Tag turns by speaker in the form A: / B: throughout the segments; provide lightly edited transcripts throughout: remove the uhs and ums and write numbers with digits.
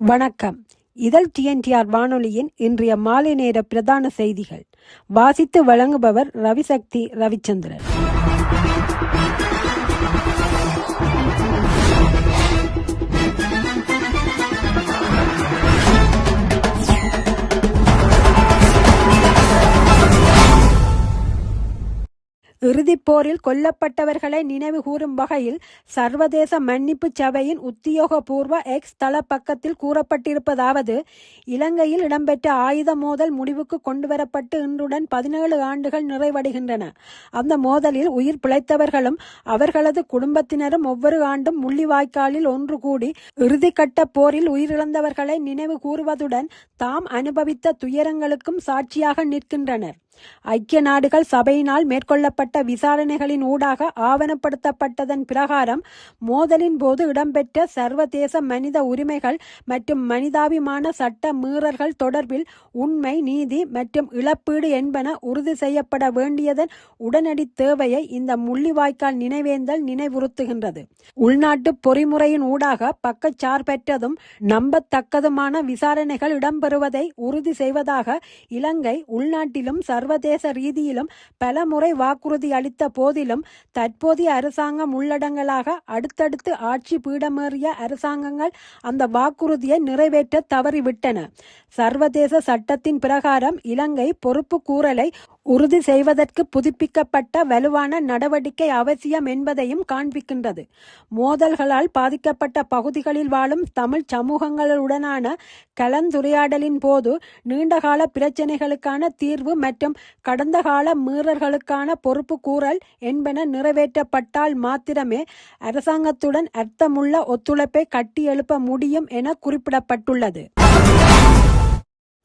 A: வணக்கம். இதழ் டிஎன்டிஆர் வானொலியின் இன்றைய மாலை நேர பிரதான செய்திகள் வாசித்து வழங்குபவர் ரவிசக்தி ரவிச்சந்திரன். இறுதிப்போரில் கொல்லப்பட்டவர்களை நினைவு கூறும் வகையில் சர்வதேச மன்னிப்பு சபையின் உத்தியோகபூர்வ எக்ஸ் தள பக்கத்தில் கூறப்பட்டிருப்பதாவது: இலங்கையில் இடம்பெற்ற ஆயுத மோதல் முடிவுக்கு கொண்டுவரப்பட்டு இன்றுடன் 17 ஆண்டுகள் நிறைவடைகின்றன. அந்த மோதலில் உயிர் பிழைத்தவர்களும் அவர்களது குடும்பத்தினரும் ஒவ்வொரு ஆண்டும் முள்ளிவாய்க்காலில் ஒன்று கூடி இறுதிக்கட்ட போரில் உயிரிழந்தவர்களை நினைவு கூறுவதுடன் தாம் அனுபவித்த துயரங்களுக்கும் சாட்சியாக நிற்கின்றனர். ஐக்கிய நாடுகள் சபையினால் மேற்கொள்ளப்பட்ட விசாரணைகளின் ஊடாக ஆவணப்படுத்தப்பட்டதன் பிரகாரம் மோதலின் போது இடம்பெற்ற சர்வதேச மனித உரிமைகள் மற்றும் மனிதாபிமான சட்ட மீறல்கள் தொடர்பில் உண்மை, நீதி மற்றும் இழப்பீடு என்பன உறுதி செய்யப்பட வேண்டியதன் உடனடி தேவையை இந்த முள்ளிவாய்க்கால் நினைவேந்தல் நினைவுறுத்துகின்றது. உள்நாட்டு பொறிமுறையின் ஊடாக பக்கச்சார்பற்றதும் நம்பத்தக்கதுமான விசாரணைகள் இடம்பெறுவதை உறுதி செய்வதாக இலங்கை உள்நாட்டிலும் சர்வதேச ரீதியிலும் பல முறை வாக்குறுதி அளித்த போதிலும் தற்போதைய அரசாங்கம் உள்ளடங்கலாக அடுத்தடுத்து ஆட்சி பீடமேறிய அரசாங்கங்கள் அந்த வாக்குறுதியை நிறைவேற்ற தவறிவிட்டன. சர்வதேச சட்டத்தின் பிரகாரம் இலங்கை பொறுப்பு கூறலை உறுதி செய்வதற்கு புதுப்பிக்கப்பட்ட வலுவான நடவடிக்கை அவசியம் என்பதையும் காண்பிக்கின்றது. மோதல்களால் பாதிக்கப்பட்ட பகுதிகளில் வாழும் தமிழ் சமூகங்களுடனான கலந்துரையாடலின் போது நீண்டகால பிரச்சினைகளுக்கான தீர்வு மற்றும் கடந்த கால மீறல்களுக்கான பொறுப்பு கூறல் என்பன நிறைவேற்றப்பட்டால் மாத்திரமே அரசாங்கத்துடன் அர்த்தமுள்ள ஒத்துழைப்பை கட்டியெழுப்ப முடியும் என குறிப்பிடப்பட்டுள்ளது.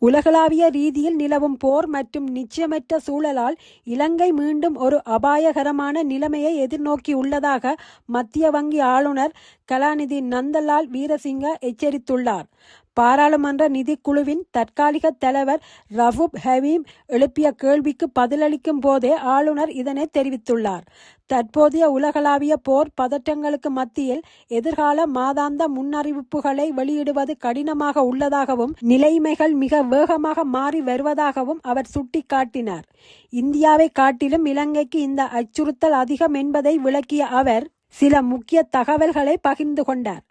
A: உலகளாவிய ரீதியில் நிலவும் போர் மற்றும் நிச்சயமற்ற சூழலால் இலங்கை மீண்டும் ஒரு அபாயகரமான நிலைமையை எதிர்நோக்கியுள்ளதாக மத்திய வங்கி ஆளுநர் கலாநிதி நந்தலால் வீரசிங்க எச்சரித்துள்ளார். பாராளுமன்ற நிதிக்குழுவின் தற்காலிக தலைவர் ரவூப் ஹக்கீம் எழுப்பிய கேள்விக்கு பதிலளிக்கும் போதே ஆளுநர் இதனை தெரிவித்துள்ளார். தற்போதைய உலகளாவிய போர் பதற்றங்களுக்கு மத்தியில் எதிர்கால மாதாந்த முன்னறிவிப்புகளை வெளியிடுவது கடினமாக உள்ளதாகவும் நிலைமைகள் மிக வேகமாக மாறி வருவதாகவும் அவர் சுட்டிக்காட்டினார். இந்தியாவை காட்டிலும் இலங்கைக்கு இந்த அச்சுறுத்தல் அதிகம் என்பதை விளக்கிய அவர் சில முக்கிய தகவல்களை பகிர்ந்து கொண்டார்.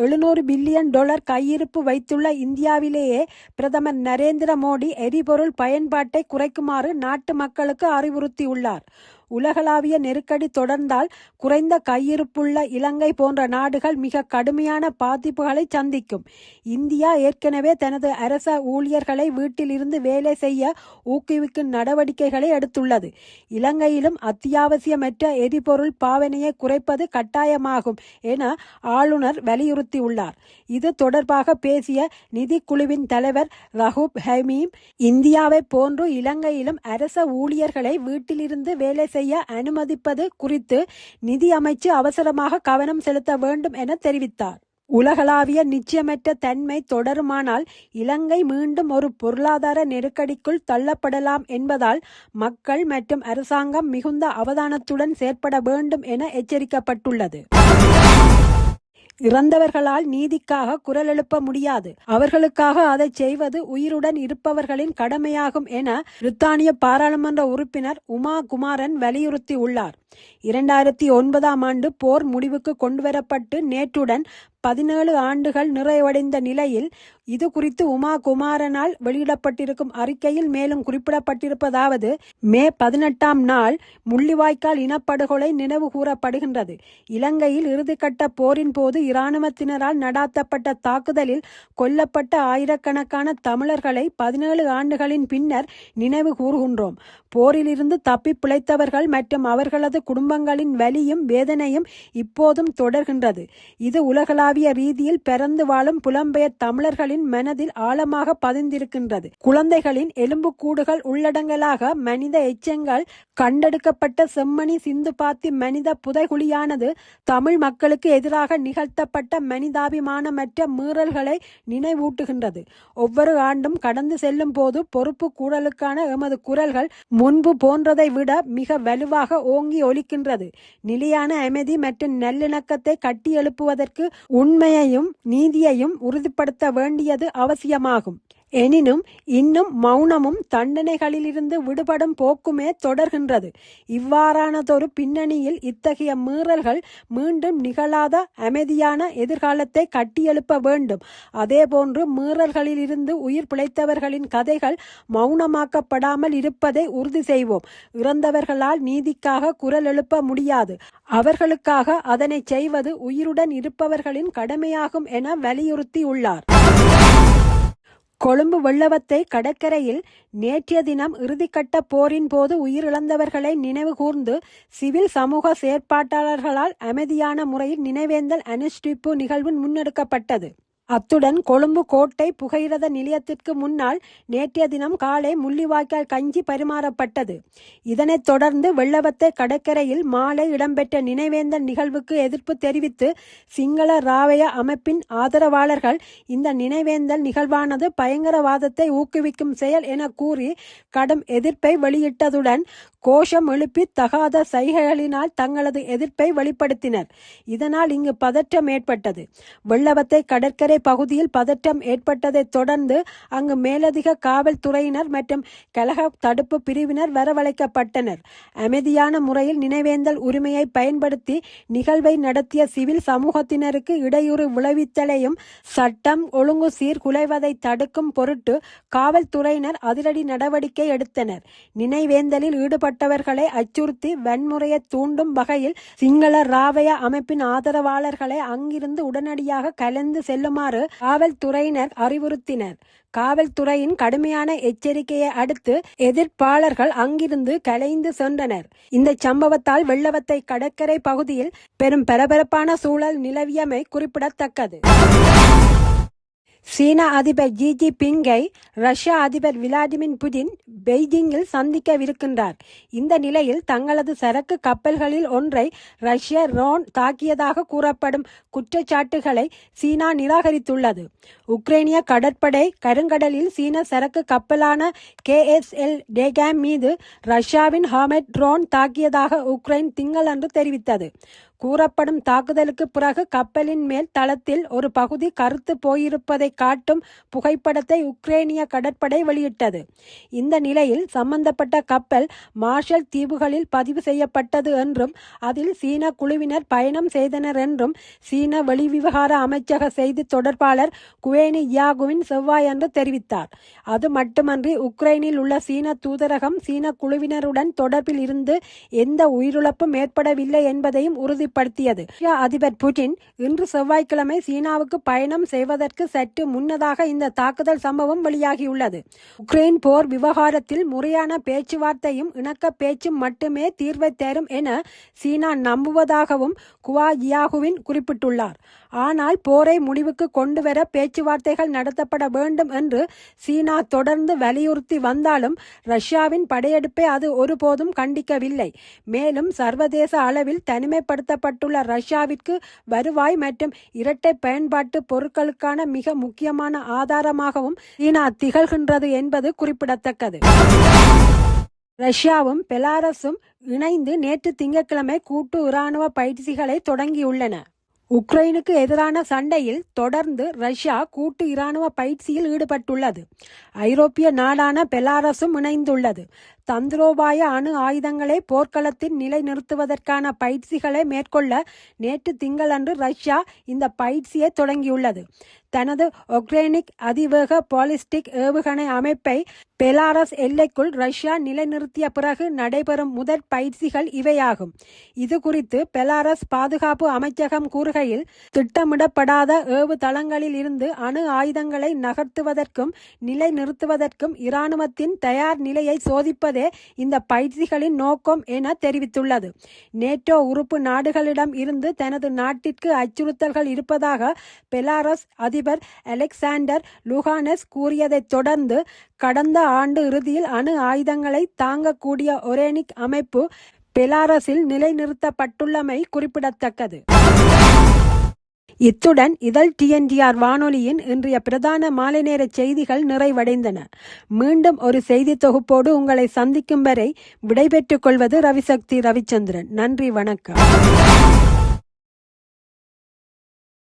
A: $700 பில்லியன் கையிருப்பு வைத்துள்ள இந்தியாவிலேயே பிரதமர் நரேந்திர மோடி எரிபொருள் பயன்பாட்டை குறைக்குமாறு நாட்டு மக்களுக்கு அறிவுறுத்தியுள்ளார். உலகளாவிய நெருக்கடி தொடர்ந்தால் குறைந்த கையிருப்புள்ள இலங்கை போன்ற நாடுகள் மிக கடுமையான பாதிப்புகளை சந்திக்கும். இந்தியா ஏற்கனவே தனது அரச ஊழியர்களை வீட்டில் இருந்து வேலை செய்ய ஊக்குவிக்கும் நடவடிக்கைகளை எடுத்துள்ளது. இலங்கையிலும் அத்தியாவசியமற்ற எரிபொருள் பாவனையை குறைப்பது கட்டாயமாகும் என ஆளுநர் வலியுறுத்தியுள்ளார். இது தொடர்பாக பேசிய நிதிக்குழுவின் தலைவர் ரவூப் ஹக்கீம், இந்தியாவை போன்று இலங்கையிலும் அரச ஊழியர்களை வீட்டிலிருந்து வேலை செய்ய அனுமதிப்பது குறித்து நிதி அமைச்சு அவசரமாக கவனம் செலுத்த வேண்டும் என தெரிவித்தார். உலகளாவிய நிச்சயமற்ற தன்மை தொடருமானால் இலங்கை மீண்டும் ஒரு பொருளாதார நெருக்கடிக்குள் தள்ளப்படலாம் என்பதால் மக்கள் மற்றும் அரசாங்கம் மிகுந்த அவதானத்துடன் செயற்பட வேண்டும் என எச்சரிக்கப்பட்டுள்ளது. இறந்தவர்களால் நீதிக்காக குரல் எழுப்ப முடியாது. அவர்களுக்காக அதை செய்வது உயிருடன் இருப்பவர்களின் கடமையாகும் என பிரித்தானிய பாராளுமன்ற உறுப்பினர் உமா குமாரன் வலியுறுத்தி உள்ளார். 2009ஆம் ஆண்டு போர் முடிவுக்கு கொண்டுவரப்பட்டு நேற்றுடன் 17 ஆண்டுகள் நிறைவடைந்த நிலையில் இது குறித்து உமா குமாரனால் வெளியிடப்பட்டிருக்கும் அறிக்கையில் மேலும் குறிப்பிடப்பட்டிருப்பதாவது: மே 18ஆம் நாள் முள்ளிவாய்க்கால் இனப்படுகொலை நினைவு கூறப்படுகின்றது. இலங்கையில் இறுதிக்கட்ட போரின் போது இராணுவத்தினரால் நடாத்தப்பட்ட தாக்குதலில் கொல்லப்பட்ட ஆயிரக்கணக்கான தமிழர்களை 17 ஆண்டுகளின் பின்னர் நினைவு கூறுகின்றோம். போரிலிருந்து தப்பி பிழைத்தவர்கள் மற்றும் அவர்களது குடும்பங்களின் வலியும் வேதனையும் இப்போதும் தொடர்கின்றது. இது உலகளாவிய ரீதியில் பிறந்து வாழும் புலம்பெயர் தமிழர்களின் மனதில் ஆழமாக பதிந்திருக்கின்றது. குழந்தைகளின் எலும்புக்கூடுகள் உள்ளடங்கலாக மனித எச்சங்கள் கண்டெடுக்கப்பட்ட செம்மணி சிந்து பாத்தி மனித புதைகுழியானது தமிழ் மக்களுக்கு எதிராக நிகழ்த்தப்பட்ட மனிதாபிமானமற்ற மீறல்களை நினைவூட்டுகின்றது. ஒவ்வொரு ஆண்டும் கடந்து செல்லும் போது பொறுப்பு கூறலுக்கான எமது குரல்கள் முன்பு போன்றதை விட மிக வலுவாக ஓங்கி ஒலிக்கின்றது. நிலையான அமைதி மற்றும் நல்லிணக்கத்தை கட்டியெழுப்புவதற்கு உண்மையையும் நீதியையும் உறுதிப்படுத்த வேண்டியது அவசியமாகும். எனினும் இன்னும் மௌனமும் தண்டனைகளிலிருந்து விடுபடும் போக்குமே தொடர்கின்றது. இவ்வாறானதொரு பின்னணியில் இத்தகைய மீறல்கள் மீண்டும் நிகழாத அமைதியான எதிர்காலத்தை கட்டியெழுப்ப வேண்டும். அதேபோன்று மீறல்களிலிருந்து உயிர் பிழைத்தவர்களின் கதைகள் மௌனமாக்கப்படாமல் இருப்பதை உறுதி செய்வோம். இறந்தவர்களால் நீதிக்காக குரல் எழுப்ப முடியாது. அவர்களுக்காக அதனை செய்வது உயிருடன் இருப்பவர்களின் கடமையாகும் என வலியுறுத்தியுள்ளார். கொழும்பு வெள்ளவத்தை கடற்கரையில் நேற்றைய தினம் இறுதிக்கட்ட போரின் போது உயிரிழந்தவர்களை நினைவு கூர்ந்து சிவில் சமூக செயற்பாட்டாளர்களால் அமைதியான முறையில் நினைவேந்தல் அனுஷ்டிப்பு நிகழ்வு முன்னெடுக்கப்பட்டது. அத்துடன் கொழும்பு கோட்டை புகையிரத நிலையத்திற்கு முன்னால் நேற்றைய தினம் காலை முள்ளிவாய்க்கால் கஞ்சி பரிமாறப்பட்டது. இதனைத் தொடர்ந்து வெள்ளவத்தை கடற்கரையில் மாலை இடம்பெற்ற நினைவேந்தல் நிகழ்வுக்கு எதிர்ப்பு தெரிவித்து சிங்கள ராவய அமைப்பின் ஆதரவாளர்கள் இந்த நினைவேந்தல் நிகழ்வானது பயங்கரவாதத்தை ஊக்குவிக்கும் செயல் என கூறி கடும் எதிர்ப்பை வெளியிட்டதுடன் கோஷம் எழுப்பி தகாத சைகைகளினால் தங்களது எதிர்ப்பை வெளிப்படுத்தினர். இதனால் இங்கு பதற்றம் ஏற்பட்டது. வெள்ளவத்தை கடற்கரை பகுதியில் பதற்றம் ஏற்பட்டதை தொடர்ந்து அங்கு மேலதிக காவல்துறையினர் மற்றும் கலக தடுப்பு பிரிவினர் வரவழைக்கப்பட்டனர். அமைதியான முறையில் நினைவேந்தல் உரிமையை பயன்படுத்தி நிகழ்வை நடத்திய சிவில் சமூகத்தினருக்கு இடையூறு விளைவித்தலையும் சட்டம் ஒழுங்கு சீர்குலைவதை தடுக்கும் பொருட்டு காவல்துறையினர் அதிரடி நடவடிக்கை எடுத்தனர். நினைவேந்தலில் ஈடுபட்டவர்களை அச்சுறுத்தி வன்முறையை தூண்டும் வகையில் சிங்கள ராவய அமைப்பின் ஆதரவாளர்களை அங்கிருந்து உடனடியாக கலைந்து செல்லுமாறு காவல்துறையினர் அறிவுறுத்தினர். காவல்துறையின் கடுமையான எச்சரிக்கையை அடுத்து எதிர்ப்பாளர்கள் அங்கிருந்து கலைந்து சென்றனர். இந்த சம்பவத்தால் வெள்ளவத்தை கடற்கரை பகுதியில் பெரும் பரபரப்பான சூழல் நிலவியமை குறிப்பிடத்தக்கது. சீன அதிபர் ஜி ஜின்பிங்கை ரஷ்ய அதிபர் விளாடிமிர் புடின் பெய்ஜிங்கில் சந்திக்கவிருக்கின்றார். இந்த நிலையில் தங்களது சரக்கு கப்பல்களில் ஒன்றை ரஷ்ய ட்ரோன் தாக்கியதாக கூறப்படும் குற்றச்சாட்டுகளை சீனா நிராகரித்துள்ளது. உக்ரைனிய கடற்படை கருங்கடலில் சீன சரக்கு கப்பலான KSL டேகாம் மீது ரஷ்யாவின் ஹாமெட் ட்ரோன் தாக்கியதாக உக்ரைன் திங்களன்று தெரிவித்தது. கூறப்படும் தாக்குதலுக்கு பிறகு கப்பலின் மேல் தளத்தில் ஒரு பகுதி கருத்து போயிருப்பதை காட்டும் புகைப்படத்தை உக்ரைனிய கடற்படை வெளியிட்டது. இந்த நிலையில் சம்பந்தப்பட்ட கப்பல் மார்ஷல் தீவுகளில் பதிவு செய்யப்பட்டது என்றும் அதில் சீன குழுவினர் பயணம் செய்தனர் என்றும் சீன வெளிவிவகார அமைச்சக செய்தி தொடர்பாளர் குவேனி யாகுவின் செவ்வாயன்று தெரிவித்தார். அது மட்டுமன்றி உக்ரைனில் உள்ள சீன தூதரகம் சீன குழுவினருடன் தொடர்பில் இருந்து எந்த உயிரிழப்பும் ஏற்படவில்லை என்பதையும் உறுதி படுத்தியது. அதிபர் புடின் இன்று செவ்வாய்க்கிழமை சீனாவுக்கு பயணம் செய்வதற்கு சற்று முன்னதாக இந்த தாக்குதல் சம்பவம் வெளியாகியுள்ளது. உக்ரைன் போர் விவகாரத்தில் முறையான பேச்சுவார்த்தையும் இணக்க பேச்சும் மட்டுமே தீர்வை தரும் என சீனா நம்புவதாகவும் குவா ஜியாகுவின் குறிப்பிட்டுள்ளார். ஆனால் போரை முடிவுக்கு கொண்டுவர பேச்சுவார்த்தைகள் நடத்தப்பட வேண்டும் என்று சீனா தொடர்ந்து வலியுறுத்தி வந்தாலும் ரஷ்யாவின் படையெடுப்பை அது ஒருபோதும் கண்டிக்கவில்லை. மேலும் சர்வதேச அளவில் தனிமைப்படுத்தப்பட்டுள்ள ரஷ்யாவிற்கு வருவாய் மற்றும் இரட்டை பயன்பாட்டு பொருட்களுக்கான மிக முக்கியமான ஆதாரமாகவும் சீனா திகழ்கின்றது என்பது குறிப்பிடத்தக்கது. ரஷ்யாவும் பெலாரஸும் இணைந்து நேற்று திங்கட்கிழமை கூட்டு இராணுவ பயிற்சிகளை தொடங்கியுள்ளன. உக்ரைனுக்கு எதிரான சண்டையில் தொடர்ந்து ரஷ்யா கூட்டு இராணுவ பயிற்சியில் ஈடுபட்டுள்ளது. ஐரோப்பிய நாடான பெலாரஸும் இணைந்துள்ளது. தந்திரோபாய அணு ஆயுதங்களை போர்க்களத்தில் நிலைநிறுத்துவதற்கான பயிற்சிகளை மேற்கொள்ள நேற்று திங்களன்று ரஷ்யா இந்த பயிற்சியை தொடங்கியுள்ளது. தனது ஒக்ரேனிக் அதிவேக பாலிஸ்டிக் ஏவுகணை அமைப்பை பெலாரஸ் எல்லைக்குள் ரஷ்யா நிலைநிறுத்திய பிறகு நடைபெறும் முதற் பயிற்சிகள் இவையாகும். இது குறித்து பெலாரஸ் பாதுகாப்பு அமைச்சகம் கூறுகையில், திட்டமிடப்படாத ஏவுதளங்களில் இருந்து அணு ஆயுதங்களை நகர்த்துவதற்கும் நிலைநிறுத்துவதற்கும் இராணுவத்தின் தயார் நிலையை சோதிப்பதே இந்த பயிற்சிகளின் நோக்கம் என தெரிவித்துள்ளது. நேட்டோ உறுப்பு நாடுகளிடம் இருந்து தனது நாட்டிற்கு அச்சுறுத்தல்கள் இருப்பதாக பெலாரஸ் அதிபர் அலெக்சாண்டர் லுகானெஸ் கூறியதைத் தொடர்ந்து கடந்த ஆண்டு இறுதியில் அணு ஆயுதங்களை தாங்கக்கூடிய ஒரேனிக் அமைப்பு பெலாரஸில் நிலைநிறுத்தப்பட்டுள்ளமை குறிப்பிடத்தக்கது. இத்துடன் இதழ் TNTR வானொலியின் இன்றைய பிரதான மாலை நேர செய்திகள் நிறைவடைந்தன. மீண்டும் ஒரு செய்தி தொகுப்போடு உங்களை சந்திக்கும் வரை விடைபெற்றுக் கொள்வது ரவிசக்தி ரவிச்சந்திரன். நன்றி, வணக்கம்.